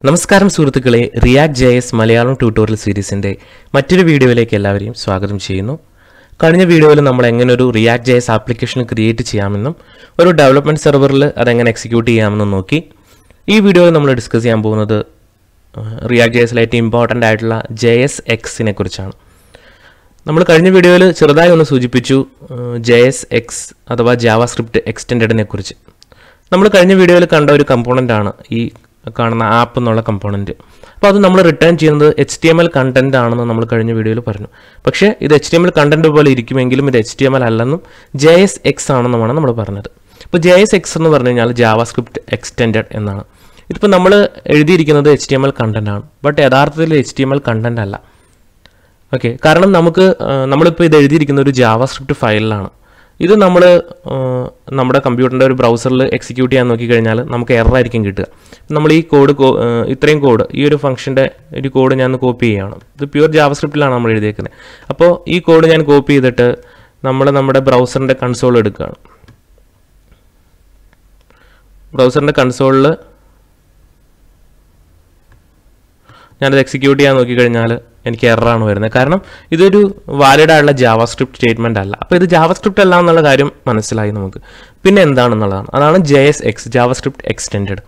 നമസ്കാരം സുഹൃത്തുക്കളെ, react JS Malayalam tutorial സീരീസിൻ്റെ മറ്റൊരു വീഡിയോയിലേക്ക് എല്ലാവരെയും സ്വാഗതം ചെയ്യുന്നു. കഴിഞ്ഞ വീഡിയോയിൽ നമ്മൾ എങ്ങനെ ഒരു റിയാക്ട് ജെഎസ് ആപ്ലിക്കേഷൻ ക്രിയേറ്റ് ചെയ്യാമെന്നും ഒരു ഡെവലപ്മെൻറ്റ് സെർവറിൽ അതെങ്ങനെ എക്സിക്യൂട്ട് ചെയ്യാമെന്നും നോക്കി. ഈ വീഡിയോയിൽ നമ്മൾ ഡിസ്കസ് ചെയ്യാൻ പോകുന്നത് റിയാക്ട് ജെഎസിലെ ഏറ്റവും ഇമ്പോർട്ടൻ്റ് ആയിട്ടുള്ള JSX കുറിച്ചാണ്. നമ്മൾ കഴിഞ്ഞ വീഡിയോയിൽ ചെറുതായി ഒന്ന് സൂചിപ്പിച്ചു JSX അഥവാ ജാവാസ്ക്രിപ്റ്റ് എക്സ്റ്റെൻഡഡിനെ കുറിച്ച്. നമ്മൾ കഴിഞ്ഞ വീഡിയോയിൽ കണ്ട ഒരു കമ്പോണൻ്റ് ആണ് ഈ കാണുന്ന ആപ്പ് എന്നുള്ള കമ്പോണൻറ്റ്. അപ്പോൾ അത് നമ്മൾ റിട്ടേൺ ചെയ്യുന്നത് HTML കണ്ടൻറ്റ് ആണെന്ന് നമ്മൾ കഴിഞ്ഞ വീഡിയോയിൽ പറഞ്ഞു. പക്ഷേ ഇത് HTML കണ്ടൻറ്റ് പോലെ ഇരിക്കുമെങ്കിലും ഇത് HTML അല്ലെന്നും JSX ആണെന്നുമാണ് നമ്മൾ പറഞ്ഞത്. ഇപ്പോൾ JSX എന്ന് പറഞ്ഞു കഴിഞ്ഞാൽ ജാവാസ്ക്രിപ്റ്റ് എക്സ്റ്റെൻഡഡ് എന്നാണ്. ഇതിപ്പോൾ നമ്മൾ എഴുതിയിരിക്കുന്നത് HTML കണ്ടൻറ്റ് ആണ്, ബട്ട് യഥാർത്ഥത്തിൽ HTML കണ്ടൻറ്റ് അല്ല. ഓക്കെ, കാരണം നമ്മളിപ്പോൾ ഇത് എഴുതിയിരിക്കുന്ന ഒരു ജാവാസ്ക്രിപ്റ്റ് ഫയലിലാണ്. ഇത് നമ്മൾ നമ്മുടെ കമ്പ്യൂട്ടറിൻ്റെ ഒരു ബ്രൗസറിൽ എക്സിക്യൂട്ട് ചെയ്യാൻ നോക്കിക്കഴിഞ്ഞാൽ നമുക്ക് എറർ ആയിരിക്കും കിട്ടുക. നമ്മൾ ഈ ഇത്രയും കോഡ്, ഈ ഒരു ഫംഗ്ഷൻ്റെ ഒരു കോഡ് ഞാൻ കോപ്പി ചെയ്യുകയാണ്. ഇത് പ്യൂർ ജാവാസ്ക്രിപ്റ്റിലാണ് നമ്മൾ എഴുതിയേക്കുന്നത്. അപ്പോൾ ഈ കോഡ് ഞാൻ കോപ്പി ചെയ്തിട്ട് നമ്മുടെ ബ്രൗസറിൻ്റെ കൺസോൾ എടുക്കുകയാണ്. ബ്രൗസറിൻ്റെ കൺസോളിൽ ഞാനത് എക്സിക്യൂട്ട് ചെയ്യാൻ നോക്കിക്കഴിഞ്ഞാൽ എനിക്ക് എററാണ് വരുന്നത്. കാരണം ഇതൊരു വാലിഡ് ആയിട്ടുള്ള ജാവാസ്ക്രിപ്റ്റ് സ്റ്റേറ്റ്മെൻ്റ് അല്ല. അപ്പോൾ ഇത് ജാവാസ്ക്രിപ്റ്റ് അല്ല എന്നുള്ള കാര്യം മനസ്സിലായി നമുക്ക്. പിന്നെ എന്താണെന്നുള്ളതാണ്, അതാണ് JSX ജാവാസ്ക്രിപ്റ്റ് എക്സ്റ്റെൻഡഡ്.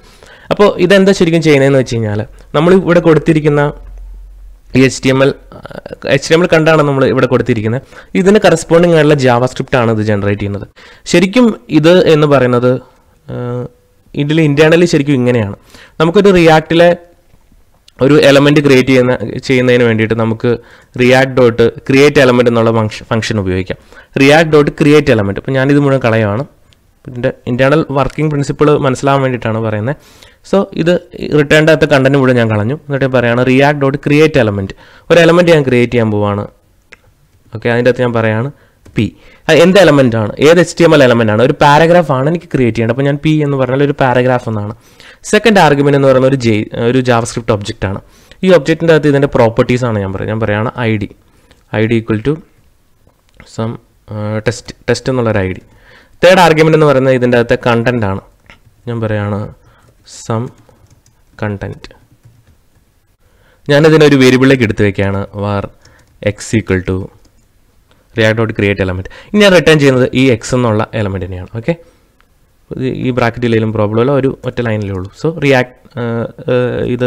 അപ്പോൾ ഇതെന്താ ശരിക്കും ചെയ്യുന്നതെന്ന് വെച്ച് കഴിഞ്ഞാൽ നമ്മൾ ഇവിടെ കൊടുത്തിരിക്കുന്ന ഈ HTML കണ്ടാണ് നമ്മൾ ഇവിടെ കൊടുത്തിരിക്കുന്നത്. ഇതിന് കറസ്പോണ്ടിങ് ആയിട്ടുള്ള ജാവാസ്ക്രിപ്റ്റ് ആണ് ഇത് ജനറേറ്റ് ചെയ്യുന്നത്. ശരിക്കും ഇത് എന്ന് പറയുന്നത് ഇതിൽ ഇൻറ്റേർണലി ശരിക്കും ഇങ്ങനെയാണ്. നമുക്കൊരു റിയാക്റ്റിലെ ഒരു എലമെൻറ്റ് ക്രിയേറ്റ് ചെയ്യുന്നതിന് വേണ്ടിയിട്ട് നമുക്ക് react.create element എന്നുള്ള ഫംഗ്ഷൻ ഉപയോഗിക്കാം. react.create element. അപ്പോൾ ഞാനിത് മുഴുവൻ കളയുവാണ്. ഇതിൻ്റെ ഇൻറ്റേർണൽ വർക്കിംഗ് പ്രിൻസിപ്പിൾ മനസ്സിലാവാൻ വേണ്ടിയിട്ടാണ് പറയുന്നത്. സോ ഇത് റിട്ടേൺ ആത്ത കണ്ടന്റ് മുഴുവൻ ഞാൻ കളഞ്ഞു. എന്നിട്ട് പറയുകയാണ് react.create element. ഒരു എലമെൻറ്റ് ഞാൻ ക്രിയേറ്റ് ചെയ്യാൻ പോവാണ്. ഓക്കെ, അതിൻ്റെ അകത്ത് ഞാൻ പറയുകയാണ് P. എന്ത് എലമെൻ്റ് ആണ്, ഏത് HTML എലമെൻ്റ് ആണ്, ഒരു പാരഗ്രാഫാണ് എനിക്ക് ക്രിയേറ്റ് ചെയ്യേണ്ടത്. അപ്പോൾ ഞാൻ P എന്ന് പറഞ്ഞാൽ ഒരു പാരഗ്രാഫ് എന്നാണ്. സെക്കൻഡ് ആർഗ്യുമെൻ്റ് എന്ന് പറയുന്ന ഒരു ജാവാസ്ക്രിപ്റ്റ് ഒബ്ജക്റ്റ് ആണ്. ഈ ഒബ്ജക്റ്റിൻ്റെ അകത്ത് ഇതിൻ്റെ പ്രോപ്പർട്ടീസാണ് ഞാൻ പറയുകയാണ് ID equal to some test എന്നുള്ളൊരു ID. തേർഡ് ആർഗ്യുമെൻ്റ് എന്ന് പറയുന്നത് ഇതിൻ്റെ അകത്തെ കണ്ടൻ്റ് ആണ്. ഞാൻ പറയുകയാണ് സം കണ്ടൻറ്റ്. ഞാനിതിനൊരു വേരിയബിളിലേക്ക് എടുത്ത് വയ്ക്കുകയാണ് var x equal to react.create element. ഇനി ഞാൻ റിട്ടേൺ ചെയ്യുന്നത് ഈ X എന്നുള്ള എലമെൻ്റ് തന്നെയാണ്. ഓക്കെ, ഈ ബ്രാക്കറ്റിലെങ്കിലും പ്രോബ്ലം അല്ല, ഒരു ഒറ്റ ലൈനിലേ ഉള്ളൂ. സോ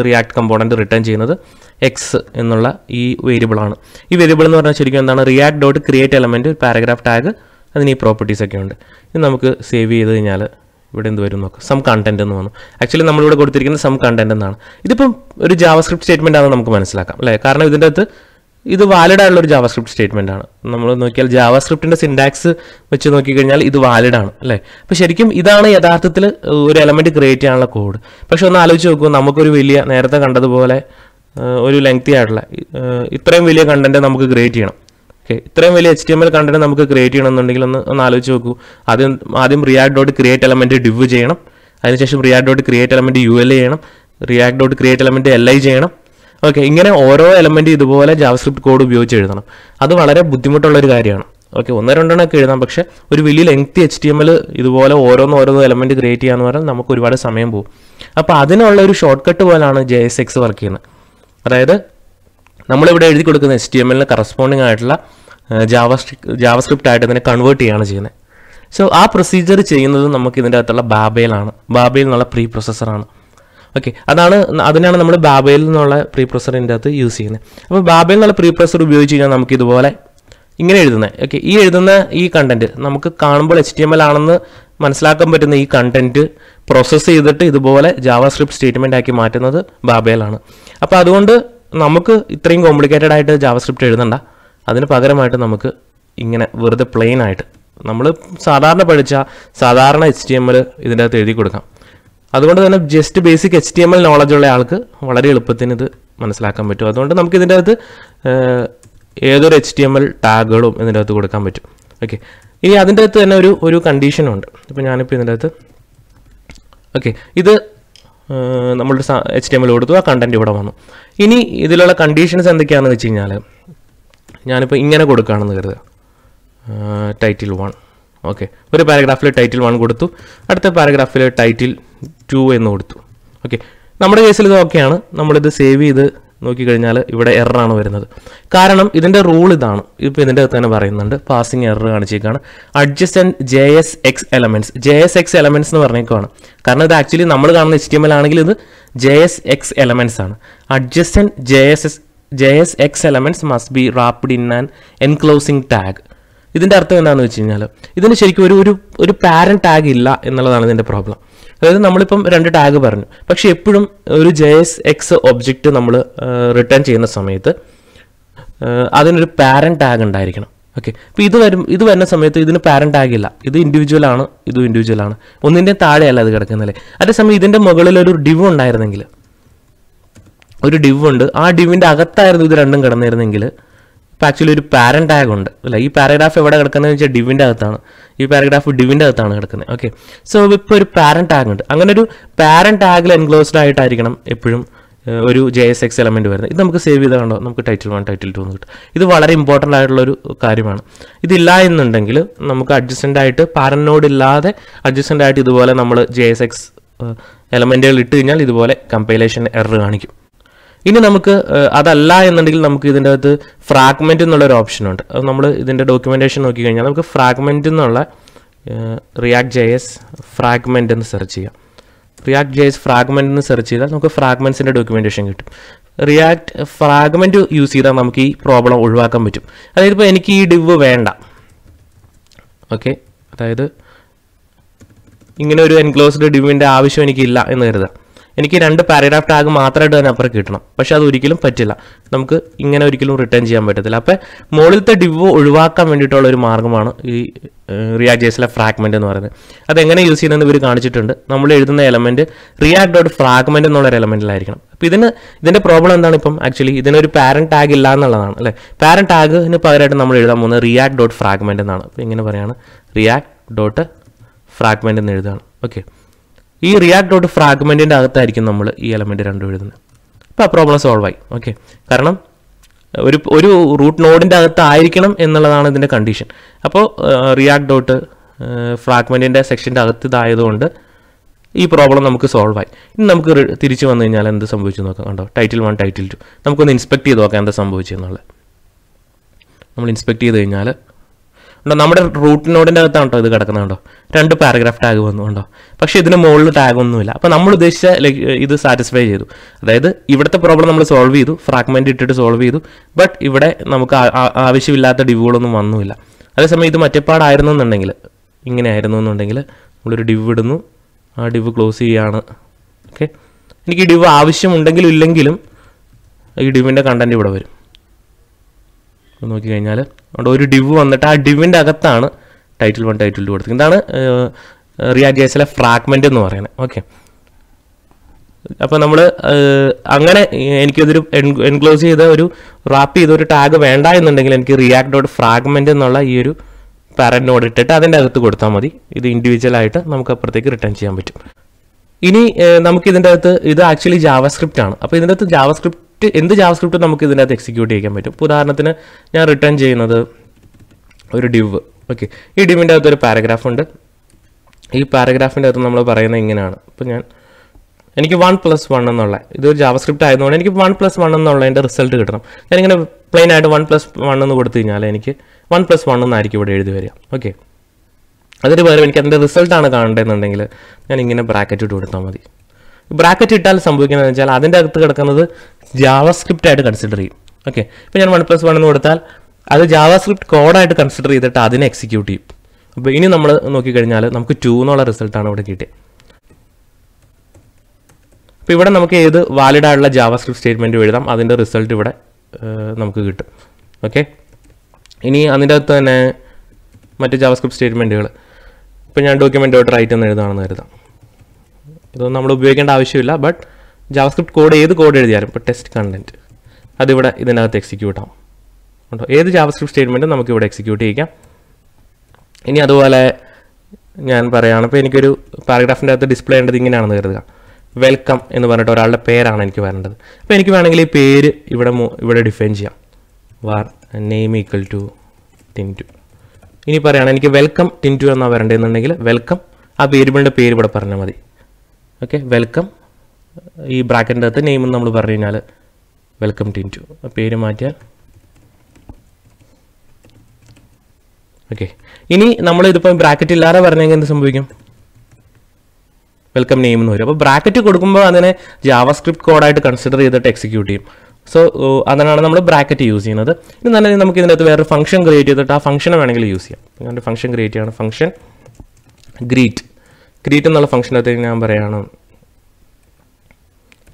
റിയാക്ട് കമ്പോണൻറ്റ് റിട്ടേൺ ചെയ്യുന്നത് X എന്നുള്ള ഈ വേരിയബിളാണ്. ഈ വേരിയബിൾ എന്ന് പറഞ്ഞാൽ ശരിക്കും എന്താണ്, react.create element, പാരഗ്രാഫ് ടാഗ്, അതിന് ഈ പ്രോപ്പർട്ടീസ് ഒക്കെ ഉണ്ട്. ഇത് നമുക്ക് സേവ് ചെയ്ത് കഴിഞ്ഞാൽ ഇവിടെ എന്ത് വരും നോക്കാം, സം കണ്ടൻറ്റ് എന്ന് വന്നു. ആക്ച്വലി നമ്മളിവിടെ കൊടുത്തിരിക്കുന്നത് സം കണ്ടൻറ്റ് എന്നാണ്. ഇതിപ്പം ഒരു ജാവാസ്ക്രിപ്റ്റ് സ്റ്റേറ്റ്മെൻ്റ് ആണെന്ന് നമുക്ക് മനസ്സിലാക്കാം അല്ലേ, കാരണം ഇതിൻ്റെ അകത്ത് ഇത് വാലിഡ് ആയിട്ടുള്ള ഒരു ജാവാസ്ക്രിപ്റ്റ് സ്റ്റേറ്റ്മെൻ്റ് ആണ്. നമ്മൾ നോക്കിയാൽ ജാവാസ്ക്രിപ്റ്റിൻ്റെ സിൻടാക്സ് വെച്ച് നോക്കിക്കഴിഞ്ഞാൽ ഇത് വാലിഡ് ആണ് അല്ലേ. അപ്പോൾ ശരിക്കും ഇതാണ് യഥാർത്ഥത്തിൽ ഒരു എലമെൻറ്റ് ക്രിയേറ്റ് ചെയ്യാനുള്ള കോഡ്. പക്ഷെ ഒന്ന് ആലോചിച്ച് നോക്കൂ, നമുക്കൊരു വലിയ നേരത്തെ കണ്ടതുപോലെ ഒരു ലെങ്തി ആയിട്ടുള്ള ഇത്രയും വലിയ കണ്ടൻറ്റ് നമുക്ക് ക്രിയേറ്റ് ചെയ്യണം. ഓക്കെ, ഇത്രയും വലിയ HTML കണ്ടൻറ്റ് നമുക്ക് ക്രിയേറ്റ് ചെയ്യണമെന്നുണ്ടെങ്കിൽ ഒന്ന് ആലോചിച്ച് നോക്കൂ. ആദ്യം react.create element div ചെയ്യണം, അതിനുശേഷം react.create element UL ചെയ്യണം, react.create element LI ചെയ്യണം. ഓക്കെ, ഇങ്ങനെ ഓരോ എലമെൻറ്റ് ഇതുപോലെ ജാവാസ്ക്രിപ്റ്റ് കോഡ് ഉപയോഗിച്ച് എഴുതണം. അത് വളരെ ബുദ്ധിമുട്ടുള്ളൊരു കാര്യമാണ്. ഓക്കെ, 1-2 ഒക്കെ എഴുതാം, പക്ഷേ ഒരു വലിയ ലെങ്തി HTML ഇതുപോലെ ഓരോന്നോ എലമെൻറ്റ് ക്രിയേറ്റ് ചെയ്യാന്ന് പറഞ്ഞാൽ നമുക്ക് ഒരുപാട് സമയം പോകും. അപ്പോൾ അതിനുള്ള ഒരു ഷോർട്ട് കട്ട് പോലാണ് JSX വർക്ക് ചെയ്യുന്നത്. അതായത് നമ്മളിവിടെ എഴുതി കൊടുക്കുന്ന HTML കറസ്പോണ്ടിങ് ആയിട്ടുള്ള ജാവാസ്ക്രിപ്റ്റ് ആയിട്ട് ഇതിനെ കൺവേർട്ട് ചെയ്യുകയാണ് ചെയ്യുന്നത്. സോ ആ പ്രൊസീജിയർ ചെയ്യുന്നത് നമുക്ക് ഇതിൻ്റെ അകത്തുള്ള ബാബേലാണ്. ബാബേൽ എന്നുള്ള പ്രീ പ്രോസസ്സറാണ്. ഓക്കെ, അതിനാണ് നമ്മൾ ബാബേൽ എന്നുള്ള പ്രീ പ്രോസസറിൻ്റെ അകത്ത് യൂസ് ചെയ്യുന്നത്. അപ്പോൾ ബാബേൽ എന്നുള്ള പ്രീ പ്രോസസർ ഉപയോഗിച്ച് കഴിഞ്ഞാൽ നമുക്ക് ഇതുപോലെ ഇങ്ങനെ എഴുതുന്നത്. ഓക്കെ, ഈ എഴുതുന്ന ഈ കണ്ടൻറ്റ് നമുക്ക് കാണുമ്പോൾ HTML ആണെന്ന് മനസ്സിലാക്കാൻ പറ്റുന്ന ഈ കണ്ടൻറ്റ് പ്രോസസ്സ് ചെയ്തിട്ട് ഇതുപോലെ ജാവാസ്ക്രിപ്റ്റ് സ്റ്റേറ്റ്മെൻ്റ് ആക്കി മാറ്റുന്നത് ബാബേലാണ്. അപ്പോൾ അതുകൊണ്ട് നമുക്ക് ഇത്രയും കോംപ്ലിക്കേറ്റഡ് ആയിട്ട് ജാവാസ്ക്രിപ്റ്റ് എഴുതണ്ട. അതിന് പകരമായിട്ട് നമുക്ക് ഇങ്ങനെ വെറുതെ പ്ലെയിൻ ആയിട്ട് നമ്മൾ സാധാരണ പഠിച്ച സാധാരണ HTML ഇതിൻ്റെ അകത്ത് എഴുതി കൊടുക്കാം. അതുകൊണ്ട് തന്നെ ജസ്റ്റ് ബേസിക് HTML നോളജ് ഉള്ള ആൾക്ക് വളരെ എളുപ്പത്തിന് ഇത് മനസ്സിലാക്കാൻ പറ്റും. അതുകൊണ്ട് നമുക്ക് ഇതിൻ്റെ അകത്ത് ഏതൊരു HTML ടാഗുകളും ഇതിൻ്റെ അകത്ത് കൊടുക്കാൻ പറ്റും. ഓക്കെ, ഇനി അതിൻ്റെ അകത്ത് തന്നെ ഒരു കണ്ടീഷനുണ്ട്. ഇപ്പോൾ ഞാനിപ്പോൾ ഇതിൻ്റെ അകത്ത് ഓക്കെ, ഇത് നമ്മളുടെ HTML കൊടുത്തു, ആ കണ്ടൻറ്റ് ഇവിടെ വന്നു. ഇനി ഇതിലുള്ള കണ്ടീഷൻസ് എന്തൊക്കെയാണെന്ന് വെച്ച് കഴിഞ്ഞാൽ ഞാനിപ്പോൾ ഇങ്ങനെ കൊടുക്കുകയാണെന്ന് കരുതുക, ടൈറ്റിൽ 1. ഓക്കെ, ഒരു പാരഗ്രാഫിൽ ടൈറ്റിൽ 1 കൊടുത്തു, അടുത്ത പാരഗ്രാഫിൽ ടൈറ്റിൽ 2 എന്ന് കൊടുത്തു. ഓക്കെ, നമ്മുടെ കേസിൽ ഇത് ഓക്കെയാണ്. നമ്മളിത് സേവ് ചെയ്ത് നോക്കിക്കഴിഞ്ഞാൽ ഇവിടെ എററാണ് വരുന്നത്. കാരണം ഇതിൻ്റെ റൂൾ ഇതാണ്. ഇപ്പോൾ ഇതിൻ്റെ അകത്ത് തന്നെ പറയുന്നുണ്ട്, പാസിങ് എറർ കാണിച്ചേക്കാണ്. Adjacent JSX elements. JSX elements എന്ന് പറഞ്ഞേക്കുവാണ്. കാരണം ഇത് ആക്ച്വലി നമ്മൾ കാണുന്ന HTML ആണെങ്കിൽ ഇത് JSX എലമെൻറ്റ്സ് ആണ്. Adjacent JSX elements must be wrapped in an enclosing tag. ഇതിൻ്റെ അർത്ഥം എന്താണെന്ന് വെച്ച് കഴിഞ്ഞാൽ ഇതിന് ശരിക്കും ഒരു പാരന്റ് ടാഗ് ഇല്ല എന്നുള്ളതാണ് ഇതിൻ്റെ പ്രോബ്ലം. അതായത് നമ്മളിപ്പം 2 ടാഗ് പറഞ്ഞു, പക്ഷെ എപ്പോഴും ഒരു JSX ഒബ്ജക്റ്റ് നമ്മൾ റിട്ടേൺ ചെയ്യുന്ന സമയത്ത് അതിനൊരു പാരന്റ് ടാഗ് ഉണ്ടായിരിക്കണം. ഓക്കെ, അപ്പോൾ ഇത് വരുന്ന സമയത്ത് ഇതിന് പാരന്റ് ടാഗ് ഇല്ല. ഇത് ഇൻഡിവിജ്വൽ ആണ്, ഇതും ഇൻഡിവിജ്വൽ ആണ്, ഒന്നിൻ്റെ താഴെയല്ല അത് കിടക്കുന്നല്ലേ. അതേസമയം ഇതിൻ്റെ മുകളിൽ ഒരു ഡിവ് ഉണ്ടായിരുന്നെങ്കിൽ, ഒരു ഡിവ് ഉണ്ട്, ആ ഡിവിൻ്റെ അകത്തായിരുന്നു ഇത് രണ്ടും കിടന്നിരുന്നെങ്കിൽ ഇപ്പോൾ ആക്ച്വലി ഒരു പാരന്റ് ടാഗ് ഉണ്ട് അല്ല. ഈ പാരഗ്രാഫ് എവിടെ കിടക്കുന്നതെന്ന് വെച്ചാൽ ഡിവിൻ്റെ അകത്താണ്. ഈ പാരഗ്രാഫ് ഡിവിൻ്റെ അകത്താണ് കിടക്കുന്നത്. ഓക്കെ, സോ ഇപ്പോൾ ഒരു പാരന്റ് ടാഗ് ഉണ്ട്. അങ്ങനെ ഒരു പാരന്റ് ടാഗിൽ എൻക്ലോസ്ഡ് ആയിട്ടായിരിക്കണം എപ്പോഴും ഒരു JSX എലമെൻറ്റ് വരുന്നത്. ഇത് നമുക്ക് സേവ് ചെയ്താൽ കണ്ടോ, നമുക്ക് Title 1 Title 2 എന്ന് കിട്ടും. ഇത് വളരെ ഇമ്പോർട്ടൻ്റ് ആയിട്ടുള്ളൊരു കാര്യമാണ്. ഇതില്ല എന്നുണ്ടെങ്കിൽ നമുക്ക് അഡ്ജസ്റ്റൻ്റ് ആയിട്ട് പാരന്റ് ഇല്ലാതെ അഡ്ജസ്റ്റൻ്റ് ആയിട്ട് ഇതുപോലെ നമ്മൾ JSX എലമെൻറ്റുകൾ ഇട്ട് കഴിഞ്ഞാൽ ഇതുപോലെ കമ്പൈലേഷൻ എറർ കാണിക്കും. ഇനി നമുക്ക് അതല്ല എന്നുണ്ടെങ്കിൽ നമുക്ക് ഇതിൻ്റെ അകത്ത് ഫ്രാഗ്മെൻറ്റ് എന്നുള്ളൊരു ഓപ്ഷനുണ്ട്. അത് നമ്മൾ ഇതിൻ്റെ ഡോക്യുമെൻറ്റേഷൻ നോക്കിക്കഴിഞ്ഞാൽ നമുക്ക് ഫ്രാഗ്മെൻറ്റ് എന്നുള്ള React.js ഫ്രാഗ്മെൻറ്റ് എന്ന് സെർച്ച് ചെയ്യാം. React.js ഫ്രാഗ്മെൻറ്റ് എന്ന് സെർച്ച് ചെയ്താൽ നമുക്ക് ഫ്രാഗ്മെൻറ്റ്സിൻ്റെ ഡോക്യുമെൻറ്റേഷൻ കിട്ടും. റിയാക്ട് ഫ്രാഗ്മെൻറ്റ് യൂസ് ചെയ്താൽ നമുക്ക് ഈ പ്രോബ്ലം ഒഴിവാക്കാൻ പറ്റും. അതായത് ഇപ്പോൾ എനിക്ക് ഈ ഡിവ് വേണ്ട, ഓക്കെ, അതായത് ഇങ്ങനെ ഒരു എൻക്ലോസ്ഡ് ഡിവിൻ്റെ ആവശ്യം എനിക്കില്ല എന്ന് കരുതാം. എനിക്ക് 2 പാരഗ്രാഫ് ടാഗ് മാത്രമായിട്ട് തന്നെ അപ്പുറം കിട്ടണം. പക്ഷെ അത് ഒരിക്കലും പറ്റില്ല, നമുക്ക് ഇങ്ങനെ ഒരിക്കലും റിട്ടേൺ ചെയ്യാൻ പറ്റത്തില്ല. അപ്പോൾ മുകളിലത്തെ ഡിവ് ഒഴിവാക്കാൻ വേണ്ടിയിട്ടുള്ള ഒരു മാർഗ്ഗമാണ് ഈ React.jsലെ ഫ്രാഗ്മെൻറ്റ് എന്ന് പറയുന്നത്. അതെങ്ങനെ യൂസ് ചെയ്യുന്നതെന്ന് ഇവർ കാണിച്ചിട്ടുണ്ട്. നമ്മൾ എഴുതുന്ന എലമെൻറ്റ് React.fragment എന്നുള്ളൊരു എലമെൻറ്റിലായിരിക്കണം. അപ്പോൾ ഇതിൻ്റെ പ്രോബ്ലം എന്താണ്? ഇപ്പം ആക്ച്വലി ഇതിനൊരു പാരന്റ് ടാഗ് ഇല്ല എന്നുള്ളതാണ് അല്ലേ. പാരന്റ് ടാഗിന് പകരമായിട്ട് നമ്മൾ എഴുതാൻ പോകുന്നത് React.fragment എന്നാണ്. അപ്പോൾ ഇങ്ങനെ പറയുകയാണ്, React.fragment എന്ന് എഴുതുകയാണ്. ഓക്കെ, ഈ React.fragmentൻ്റെ അകത്തായിരിക്കും നമ്മൾ ഈ എലമെൻറ്റ് രണ്ടും എഴുതുന്നത്. അപ്പോൾ ആ പ്രോബ്ലം സോൾവ് ആയി. ഓക്കെ, കാരണം ഒരു റൂട്ട് നോഡിൻ്റെ അകത്തായിരിക്കണം എന്നുള്ളതാണ് ഇതിൻ്റെ കണ്ടീഷൻ. അപ്പോൾ React.fragmentൻ്റെ സെക്ഷൻ്റെ അകത്ത് ഇതായതുകൊണ്ട് ഈ പ്രോബ്ലം നമുക്ക് സോൾവ് ആയി. ഇനി നമുക്ക് തിരിച്ചു വന്നു കഴിഞ്ഞാൽ എന്ത് സംഭവിച്ചു നോക്കാം. കണ്ടോ, Title 1 Title 2 നമുക്കൊന്ന് ഇൻസ്പെക്ട് ചെയ്ത് നോക്കാം എന്താ സംഭവിച്ചെന്നുള്ളത്. നമ്മൾ ഇൻസ്പെക്ട് ചെയ്ത് കഴിഞ്ഞാൽ നമ്മുടെ റൂട്ട് നോഡിൻ്റെ അകത്താണ് കേട്ടോ ഇത് കിടക്കുന്നത്. കണ്ടോ, 2 പാരഗ്രാഫ് ടാഗ് വന്നു കണ്ടോ, പക്ഷേ ഇതിന് മുകളിൽ ടാഗ് ഒന്നുമില്ല. അപ്പോൾ നമ്മൾ ഉദ്ദേശിച്ച ഇത് സാറ്റിസ്ഫൈ ചെയ്തു. അതായത് ഇവിടുത്തെ പ്രോബ്ലം നമ്മൾ സോൾവ് ചെയ്തു, ഫ്രാഗ്മെൻറ്റ് ഇട്ടിട്ട് സോൾവ് ചെയ്തു. ബട്ട് ഇവിടെ നമുക്ക് ആവശ്യമില്ലാത്ത ഡിവുകളൊന്നും വന്നുമില്ല. അതേസമയം ഇത് മറ്റേപ്പാടായിരുന്നു എന്നുണ്ടെങ്കിൽ, ഇങ്ങനെ ആയിരുന്നു എന്നുണ്ടെങ്കിൽ നമ്മളൊരു ഡിവ് ഇടുന്നു, ആ ഡിവ് ക്ലോസ് ചെയ്യുകയാണ്. ഓക്കെ, എനിക്ക് ഈ ഡിവ് ആവശ്യമുണ്ടെങ്കിലും ഇല്ലെങ്കിലും ഈ ഡിവിൻ്റെ കണ്ടൻറ്റ് ഇവിടെ വരും. നോക്കിക്കഴിഞ്ഞാൽ അവിടെ ഒരു ഡിവ് വന്നിട്ട് ആ ഡിവിൻ്റെ അകത്താണ് Title 1 Title 2 കൊടുത്തത്. ഇതാണ് React.jsലെ ഫ്രാഗ്മെൻറ്റ് എന്ന് പറയുന്നത്. ഓക്കെ, അപ്പോൾ നമ്മൾ അങ്ങനെ എനിക്കതൊരു എൻക്ലോസ് ചെയ്ത ഒരു റാപ്പ് ചെയ്ത ഒരു ടാഗ് വേണ്ട എന്നുണ്ടെങ്കിൽ എനിക്ക് React.fragment എന്നുള്ള ഈ ഒരു പാരന്റ് നോഡ് ഇട്ടിട്ട് അതിൻ്റെ അകത്ത് കൊടുത്താൽ മതി. ഇത് ഇൻഡിവിജ്വലായിട്ട് നമുക്ക് അപ്പുറത്തേക്ക് റിട്ടേൺ ചെയ്യാൻ പറ്റും. ഇനി നമുക്ക് ഇതിൻ്റെ അകത്ത് ഇത് ആക്ച്വലി ജാവാസ്ക്രിപ്റ്റ് ആണ്. അപ്പോൾ ഇതിൻ്റെ അകത്ത് എന്ത് ജാവാസ്ക്രിപ്റ്റ് നമുക്ക് ഇതിൻ്റെ അകത്ത് എക്സിക്യൂട്ട് ചെയ്യാൻ പറ്റും. ഇപ്പോൾ ഉദാഹരണത്തിന് ഞാൻ റിട്ടേൺ ചെയ്യുന്നത് ഒരു ഡിവ്. ഓക്കെ, ഈ ഡിവിൻ്റെ അകത്ത് ഒരു പാരഗ്രാഫ് ഉണ്ട്. ഈ പാരഗ്രാഫിൻ്റെ അകത്ത് നമ്മൾ പറയുന്നത് ഇങ്ങനെയാണ്. ഇപ്പോൾ എനിക്ക് 1+1 എന്നുള്ള ഇതൊരു ജാവാസ്ക്രിപ്റ്റ് ആയതുകൊണ്ട് എനിക്ക് 1+1 എന്നുള്ളതിൻ്റെ റിസൾട്ട് കിട്ടണം. ഞാനിങ്ങനെ പ്ലെയിൻ ആയിട്ട് 1+1 എന്ന് കൊടുത്തു കഴിഞ്ഞാൽ എനിക്ക് 1+1 എന്നായിരിക്കും ഇവിടെ എഴുതി വരിക. ഓക്കെ, അതിന് പകരം എനിക്ക് അതിൻ്റെ റിസൾട്ടാണ് കാണേണ്ടതെന്നുണ്ടെങ്കിൽ ഞാൻ ഇങ്ങനെ ബ്രാക്കറ്റ് ഇട്ട് കൊടുത്താൽ മതി. ബ്രാക്കറ്റ് ഇട്ടാൽ സംഭവിക്കുന്നതെന്ന് വെച്ചാൽ അതിൻ്റെ അകത്ത് കിടക്കുന്നത് ജാവാസ്ക്രിപ്റ്റ് ആയിട്ട് കൺസിഡർ ചെയ്യും. ഓക്കെ, ഇപ്പോൾ ഞാൻ 1+1 എന്ന് കൊടുത്താൽ അത് ജാവാസ്ക്രിപ്റ്റ് കോഡായിട്ട് കൺസിഡർ ചെയ്തിട്ട് അതിനെ എക്സിക്യൂട്ട് ചെയ്യും. അപ്പോൾ ഇനി നമ്മൾ നോക്കിക്കഴിഞ്ഞാൽ നമുക്ക് 2 എന്നുള്ള റിസൾട്ടാണ് ഇവിടെ കിട്ടിയത്. അപ്പോൾ ഇവിടെ നമുക്ക് ഏത് വാലിഡ് ആയിട്ടുള്ള ജാവാസ്ക്രിപ്റ്റ് സ്റ്റേറ്റ്മെൻറ്റ് എഴുതാം, അതിൻ്റെ റിസൾട്ട് ഇവിടെ നമുക്ക് കിട്ടും. ഓക്കെ, ഇനി അതിൻ്റെ അകത്ത് തന്നെ മറ്റ് ജാവാസ്ക്രിപ്റ്റ് സ്റ്റേറ്റ്മെൻറ്റുകൾ ഇപ്പോൾ ഞാൻ document.write എന്ന് എഴുതാണെന്ന് കരുതാം. ഇതൊന്നും നമ്മൾ ഉപയോഗിക്കേണ്ട ആവശ്യമില്ല. ബട്ട് ജാവാസ്ക്രിപ്റ്റ് കോഡ് ഏത് കോഡ് എഴുതിയാലും ഇപ്പോൾ ടെസ്റ്റ് കണ്ടൻറ്റ് അതിവിടെ ഇതിനകത്ത് എക്സിക്യൂട്ട് ആവും. ഉണ്ടോ, ഏത് ജാവാസ്ക്രിപ്റ്റ് സ്റ്റേറ്റ്മെൻറ്റും നമുക്ക് ഇവിടെ എക്സിക്യൂട്ട് ചെയ്യാം. ഇനി അതുപോലെ ഞാൻ പറയുകയാണ്, ഇപ്പോൾ എനിക്കൊരു പാരഗ്രാഫിൻ്റെ അകത്ത് ഡിസ്പ്ലേ ചെയ്യേണ്ടത് ഇങ്ങനെയാണെന്ന് കരുതുക. വെൽക്കം എന്ന് പറഞ്ഞിട്ട് ഒരാളുടെ പേരാണ് എനിക്ക് വരേണ്ടത്. അപ്പോൾ എനിക്ക് വേണമെങ്കിൽ ഈ പേര് ഇവിടെ ഡിഫൈൻ ചെയ്യാം. var name equal to Tintu. ഇനി പറയുകയാണ് എനിക്ക് വെൽക്കം Tintu എന്നാണ് വരേണ്ടതെന്നുണ്ടെങ്കിൽ വെൽക്കം ആ വേരിയബിളിൻ്റെ പേര് ഇവിടെ പറഞ്ഞാൽ മതി. ഓക്കെ, വെൽക്കം ഈ ബ്രാക്കറ്റിൻ്റെ അകത്ത് നെയിം എന്ന് നമ്മൾ പറഞ്ഞു കഴിഞ്ഞാൽ വെൽക്കം ടിൻറ്റു പേര് മാറ്റിയാൽ ഓക്കെ. ഇനി നമ്മളിതിപ്പോൾ ബ്രാക്കറ്റ് ഇല്ലാതെ പറഞ്ഞെങ്കിൽ എന്ത് സംഭവിക്കും? വെൽക്കം നെയിം എന്ന് വരും. അപ്പോൾ ബ്രാക്കറ്റ് കൊടുക്കുമ്പോൾ അതിനെ ജാവാസ്ക്രിപ്റ്റ് കോഡായിട്ട് കൺസിഡർ ചെയ്തിട്ട് എക്സിക്യൂട്ട് ചെയ്യും. സോ അതിനാണ് നമ്മൾ ബ്രാക്കറ്റ് യൂസ് ചെയ്യുന്നത്. ഇനി നല്ല നമുക്ക് ഇതിനകത്ത് വേറെ ഫംഗ്ഷൻ ക്രിയേറ്റ് ചെയ്തിട്ട് ആ ഫംഗ്ഷനെ വേണമെങ്കിൽ യൂസ് ചെയ്യാം. ഞാൻ ഫംഗ്ഷൻ ക്രിയേറ്റ് ചെയ്യണം. ഫംഗ്ഷൻ ഗ്രീറ്റ് എന്നുള്ള ഫംഗ്ഷനകത്ത് ഞാൻ പറയുകയാണ്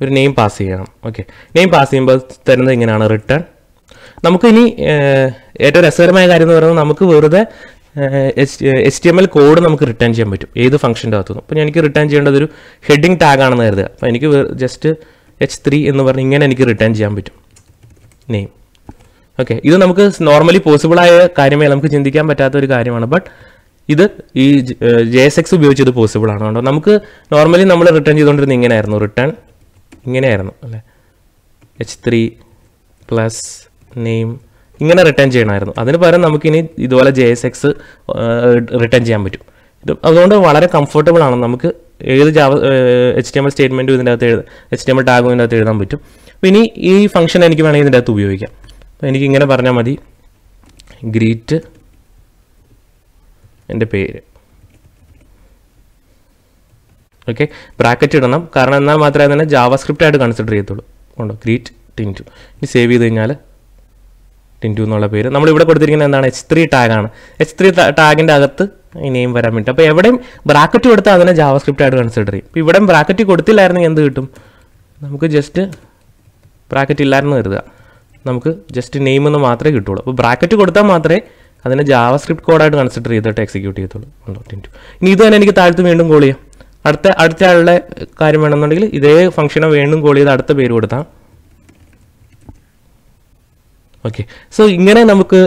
ഒരു നെയിം പാസ് ചെയ്യണം. ഓക്കെ, നെയിം പാസ് ചെയ്യുമ്പോൾ തരുന്നത് ഇങ്ങനെയാണ് റിട്ടേൺ. നമുക്ക് ഇനി ഏറ്റവും രസകരമായ കാര്യം എന്ന് പറയുന്നത് നമുക്ക് വെറുതെ HTML കോഡ് നമുക്ക് റിട്ടേൺ ചെയ്യാൻ പറ്റും ഏത് ഫംഗ്ഷൻ്റെ അകത്തുനിന്നും. അപ്പോൾ എനിക്ക് റിട്ടേൺ ചെയ്യേണ്ടത് ഒരു ഹെഡിങ് ടാഗ് ആണെന്ന് കരുതുക. അപ്പോൾ എനിക്ക് ജസ്റ്റ് H3 എന്ന് പറഞ്ഞ് ഇങ്ങനെ എനിക്ക് റിട്ടേൺ ചെയ്യാൻ പറ്റും നെയിം. ഓക്കെ, ഇത് നമുക്ക് നോർമലി പോസിബിളായ കാര്യമേ നമുക്ക് ചിന്തിക്കാൻ പറ്റാത്ത ഒരു കാര്യമാണ്. ബട്ട് ഇത് ഈ JSX ഉപയോഗിച്ച് ഇത് പോസിബിൾ ആണ്. കേട്ടോ, നമുക്ക് നോർമലി നമ്മൾ റിട്ടേൺ ചെയ്തുകൊണ്ടിരുന്നത് ഇങ്ങനെയായിരുന്നു. റിട്ടേൺ ഇങ്ങനെയായിരുന്നു അല്ലേ, H3 പ്ലസ് നെയിം ഇങ്ങനെ റിട്ടേൺ ചെയ്യണമായിരുന്നു. അതിന് പകരം നമുക്കിനി ഇതുപോലെ JSX റിട്ടേൺ ചെയ്യാൻ പറ്റും. ഇത് അതുകൊണ്ട് വളരെ കംഫർട്ടബിൾ ആണ്. നമുക്ക് ഏത് HTML സ്റ്റേറ്റ്മെൻറ്റും ഇതിൻ്റെ അകത്ത് HTML ടാഗും ഇതിൻ്റെ അകത്ത് എഴുതാൻ പറ്റും. അപ്പോൾ ഇനി ഈ ഫംഗ്ഷൻ എനിക്ക് വേണമെങ്കിൽ ഇതിൻ്റെ അകത്ത് ഉപയോഗിക്കാം. അപ്പോൾ എനിക്ക് ഇങ്ങനെ പറഞ്ഞാൽ മതി, ഗ്രീറ്റ് എൻ്റെ പേര്. ഓക്കെ, ബ്രാക്കറ്റ് ഇടണം, കാരണം എന്നാൽ മാത്രമേ അതിനെ ജാവാസ്ക്രിപ്റ്റ് ആയിട്ട് കൺസിഡർ ചെയ്യത്തുള്ളൂ. ഉണ്ടോ, ഗ്രീറ്റ് ടിൻറ്റു. ഇനി സേവ് ചെയ്ത് കഴിഞ്ഞാൽ ടിൻറ്റു എന്നുള്ള പേര് നമ്മളിവിടെ കൊടുത്തിരിക്കുന്നത് എന്താണ്? H3 ടാഗാണ്. H3 ടാഗിൻ്റെ അകത്ത് ഈ നെയിം വരാൻ വേണ്ടി. അപ്പോൾ എവിടെയും ബ്രാക്കറ്റ് കൊടുത്താൽ അതിനെ ജാവാസ്ക്രിപ്റ്റ് ആയിട്ട് കൺസിഡർ ചെയ്യും. ഇപ്പോൾ ഇവിടെ ബ്രാക്കറ്റ് കൊടുത്തില്ലായിരുന്നെങ്കിൽ എന്ത് കിട്ടും? നമുക്ക് ജസ്റ്റ് ബ്രാക്കറ്റ് ഇല്ലായിരുന്നു കരുതുക, നമുക്ക് ജസ്റ്റ് നെയിം എന്ന് മാത്രമേ കിട്ടുള്ളൂ. അപ്പോൾ ബ്രാക്കറ്റ് കൊടുത്താൽ മാത്രമേ അതിനെ ജാവാസ്ക്രിപ്റ്റ് കോഡായിട്ട് കൺസിഡർ ചെയ്തിട്ട് എക്സിക്യൂട്ട് ചെയ്യത്തുള്ളൂ. ഉണ്ടോ, ടിൻറ്റു. ഇനി ഇത് തന്നെ എനിക്ക് താഴത്ത് വീണ്ടും കോൾ ചെയ്യാം. അടുത്ത ആളുടെ കാര്യം വേണമെന്നുണ്ടെങ്കിൽ ഇതേ ഫംഗ്ഷനെ വീണ്ടും കോൾ ചെയ്ത് അടുത്ത പേര് കൊടുത്താൽ. ഓക്കെ, സോ ഇങ്ങനെ നമുക്ക്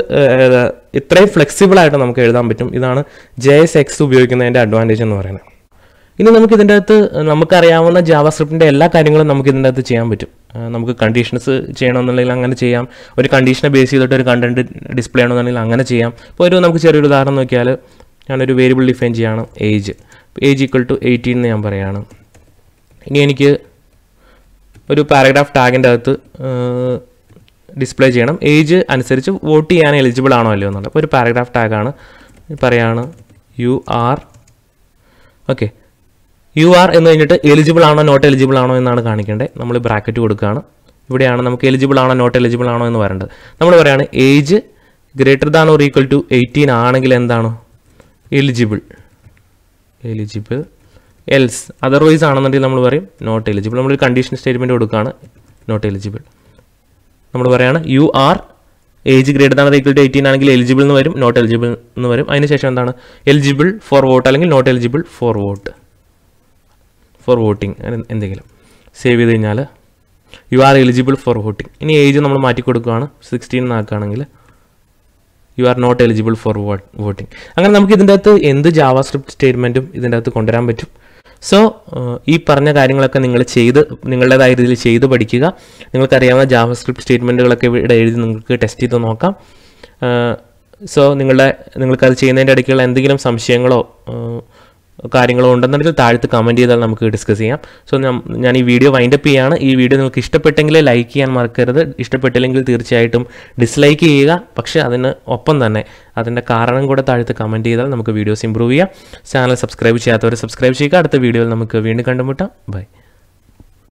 ഇത്രയും ഫ്ലെക്സിബിളായിട്ട് നമുക്ക് എഴുതാൻ പറ്റും. ഇതാണ് JSX ഉപയോഗിക്കുന്നതിൻ്റെ അഡ്വാൻറ്റേജ് എന്ന് പറയുന്നത്. ഇനി നമുക്ക് ഇതിൻ്റെ അകത്ത് നമുക്കറിയാവുന്ന ജാവാസ്ക്രിപ്റ്റിൻ്റെ എല്ലാ കാര്യങ്ങളും നമുക്ക് ഇതിൻ്റെ അകത്ത് ചെയ്യാൻ പറ്റും. നമുക്ക് കണ്ടീഷൻസ് ചെയ്യണമെന്നുണ്ടെങ്കിൽ അങ്ങനെ ചെയ്യാം. ഒരു കണ്ടീഷനെ ബേസ് ചെയ്തിട്ട് ഒരു കണ്ടന്റ് ഡിസ്പ്ലേ ചെയ്യണമെന്നുണ്ടെങ്കിൽ അങ്ങനെ ചെയ്യാം. ഇപ്പോൾ നമുക്ക് ചെറിയൊരു ഉദാഹരണം നോക്കിയാൽ, ഞാനൊരു വേരിയബിൾ ഡിഫൈൻ ചെയ്യാണ് ഏജ് =18 എന്ന് ഞാൻ പറയുകയാണ്. ഇനി എനിക്ക് ഒരു പാരഗ്രാഫ് ടാഗിൻ്റെ അകത്ത് ഡിസ്പ്ലേ ചെയ്യണം, ഏജ് അനുസരിച്ച് വോട്ട് ചെയ്യാൻ എലിജിബിൾ ആണോ അല്ലയോ എന്നുള്ളത്. അപ്പോൾ ഒരു പാരഗ്രാഫ് ടാഗാണ്, പറയാണ് UR. ഓക്കെ, UR എന്ന് കഴിഞ്ഞിട്ട് എലിജിബിൾ ആണോ നോട്ട് എലിജിബിൾ ആണോ എന്നാണ് കാണിക്കേണ്ടത്. നമ്മൾ ബ്രാക്കറ്റ് കൊടുക്കുകയാണ്. ഇവിടെയാണ് നമുക്ക് എലിജിബിൾ ആണോ നോട്ട് എലിജിബിൾ ആണോ എന്ന് പറയേണ്ടത്. നമ്മൾ പറയുകയാണ് ഏജ് >= 18 ആണെങ്കിൽ എന്താണോ എലിജിബിൾ, എൽസ് അതർവൈസ് ആണെന്നുണ്ടെങ്കിൽ നമ്മൾ പറയും നോട്ട് എലിജിബിൾ. നമ്മൾ കണ്ടീഷൻ സ്റ്റേറ്റ്മെൻറ്റ് കൊടുക്കുകയാണ്, നോട്ട് എലിജിബിൾ. നമ്മൾ പറയുകയാണ് UR ഏജ് >= 18 ആണെങ്കിൽ എലിജിബിൾ എന്ന് വരും, നോട്ട് എലിജിബിൾ എന്ന് വരും. അതിനുശേഷം എന്താണ് എലിജിബിൾ ഫോർ വോട്ട് അല്ലെങ്കിൽ നോട്ട് എലിജിബിൾ ഫോർ വോട്ടിംഗ് എന്തെങ്കിലും. സേവ് ചെയ്ത് കഴിഞ്ഞാൽ UR എലിജിബിൾ ഫോർ വോട്ടിംഗ്. ഇനി ഏജ് നമ്മൾ മാറ്റി കൊടുക്കുകയാണ്, 16 എന്നാക്കുകയാണെങ്കിൽ UR not eligible for voting. അങ്ങനെ നമുക്ക് ഇതിൻ്റെ അകത്ത് എന്ത് ജാവാസ്ക്രിപ്റ്റ് സ്റ്റേറ്റ്മെൻറ്റും ഇതിൻ്റെ അകത്ത് കൊണ്ടുവരാൻ പറ്റും. സോ ഈ പറഞ്ഞ കാര്യങ്ങളൊക്കെ നിങ്ങൾ നിങ്ങളുടേതായ രീതിയിൽ ചെയ്ത് പഠിക്കുക. നിങ്ങൾക്കറിയാവുന്ന ജാവാസ്ക്രിപ്റ്റ് സ്റ്റേറ്റ്മെൻറ്റുകളൊക്കെ ഇവിടെ എഴുതി നിങ്ങൾക്ക് ടെസ്റ്റ് ചെയ്ത് നോക്കാം. സോ നിങ്ങൾക്കത് ചെയ്യുന്നതിൻ്റെ ഇടയ്ക്കുള്ള എന്തെങ്കിലും സംശയങ്ങളോ കാര്യങ്ങളോ ഉണ്ടെന്നുണ്ടെങ്കിൽ താഴത്ത് കമൻറ്റ് ചെയ്താൽ നമുക്ക് ഡിസ്കസ് ചെയ്യാം. സോ ഞാൻ ഈ വീഡിയോ വൈൻഡപ്പ് ചെയ്യുകയാണ്. ഈ വീഡിയോ നിങ്ങൾക്ക് ഇഷ്ടപ്പെട്ടെങ്കിൽ ലൈക്ക് ചെയ്യാൻ മറക്കരുത്. ഇഷ്ടപ്പെട്ടില്ലെങ്കിൽ തീർച്ചയായിട്ടും ഡിസ്ലൈക്ക് ചെയ്യുക. പക്ഷേ അതിന് ഒപ്പം തന്നെ അതിൻ്റെ കാരണം കൂടെ താഴത്ത് കമൻറ്റ് ചെയ്താൽ നമുക്ക് വീഡിയോസ് ഇമ്പ്രൂവ് ചെയ്യാം. ചാനൽ സബ്സ്ക്രൈബ് ചെയ്യാത്തവർ സബ്സ്ക്രൈബ് ചെയ്യുക. അടുത്ത വീഡിയോയിൽ നമുക്ക് വീണ്ടും കണ്ടുമുട്ടാം. ബൈ.